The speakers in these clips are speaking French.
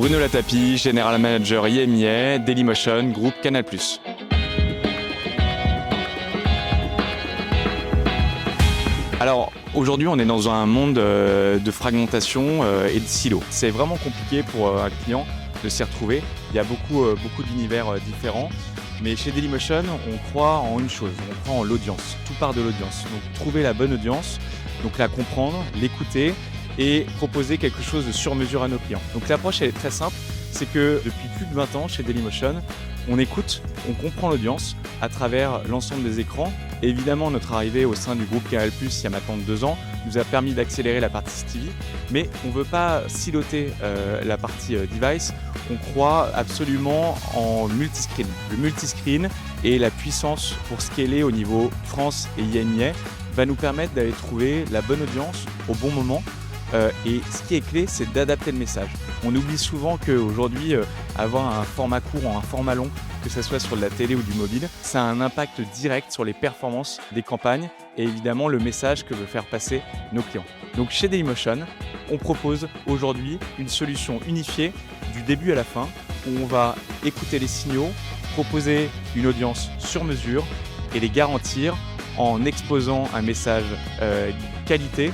Bruno Latapie, General Manager IMEA, Dailymotion, groupe Canal+. Alors aujourd'hui on est dans un monde de fragmentation et de silos. C'est vraiment compliqué pour un client de s'y retrouver. Il y a beaucoup d'univers différents. Mais chez Dailymotion, on croit en une chose, on croit en l'audience. Tout part de l'audience. Donc trouver la bonne audience, donc la comprendre, l'écouter et proposer quelque chose de sur mesure à nos clients. Donc l'approche elle est très simple, c'est que depuis plus de 20 ans chez Dailymotion, on écoute, on comprend l'audience à travers l'ensemble des écrans. Et évidemment, notre arrivée au sein du groupe Canal+, il y a maintenant 2 ans, nous a permis d'accélérer la partie TV. Mais on ne veut pas siloter la partie device, on croit absolument en multiscreen. Le multiscreen et la puissance pour scaler au niveau France et IMEA va nous permettre d'aller trouver la bonne audience au bon moment. Et ce qui est clé, c'est d'adapter le message. On oublie souvent qu'aujourd'hui, avoir un format court ou un format long, que ce soit sur de la télé ou du mobile, ça a un impact direct sur les performances des campagnes et évidemment le message que veut faire passer nos clients. Donc chez Dailymotion, on propose aujourd'hui une solution unifiée du début à la fin où on va écouter les signaux, proposer une audience sur mesure et les garantir en exposant un message qualité,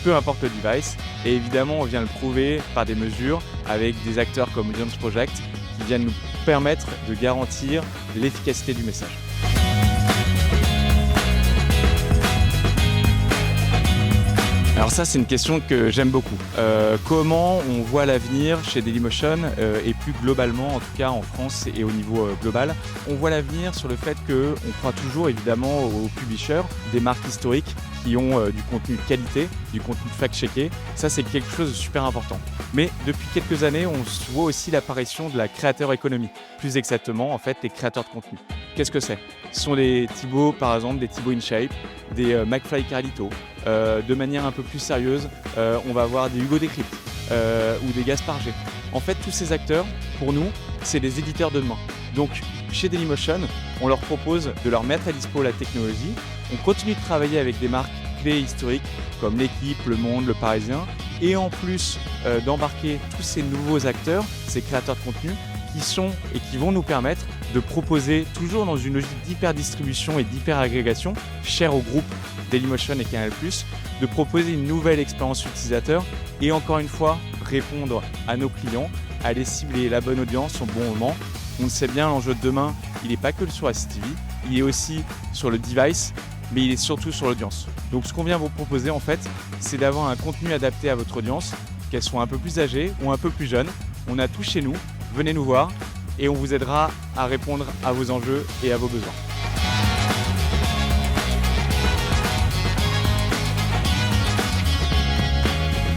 peu importe le device. Et évidemment, on vient le prouver par des mesures avec des acteurs comme Audience Project qui viennent nous permettre de garantir l'efficacité du message. Alors ça, c'est une question que j'aime beaucoup. Comment on voit l'avenir chez Dailymotion et plus globalement, en tout cas en France et au niveau global. On voit l'avenir sur le fait qu'on croit toujours évidemment aux publishers, des marques historiques qui ont du contenu de qualité, du contenu fact-checké. Ça, c'est quelque chose de super important. Mais depuis quelques années, on voit aussi l'apparition de la créateur économie. Plus exactement, en fait, les créateurs de contenu. Qu'est-ce que c'est? Ce sont des Thibaut, par exemple, des Thibaut InShape, des McFly Carlito. De manière un peu plus sérieuse, on va avoir des Hugo Décrypte ou des Gaspard G. En fait, tous ces acteurs, pour nous, c'est des éditeurs de demain. Donc, chez Dailymotion, on leur propose de leur mettre à dispo la technologie. On continue de travailler avec des marques clés historiques comme L'Équipe, Le Monde, Le Parisien, et en plus d'embarquer tous ces nouveaux acteurs, ces créateurs de contenu, qui sont et qui vont nous permettre de proposer, toujours dans une logique d'hyper-distribution et d'hyper-agrégation, chère au groupe Dailymotion et Canal+, de proposer une nouvelle expérience utilisateur et encore une fois, répondre à nos clients, aller cibler la bonne audience au bon moment. On le sait bien, l'enjeu de demain, il n'est pas que sur la CTV, il est aussi sur le device, mais il est surtout sur l'audience. Donc ce qu'on vient vous proposer en fait, c'est d'avoir un contenu adapté à votre audience, qu'elle soit un peu plus âgée ou un peu plus jeune. On a tout chez nous, venez nous voir et on vous aidera à répondre à vos enjeux et à vos besoins.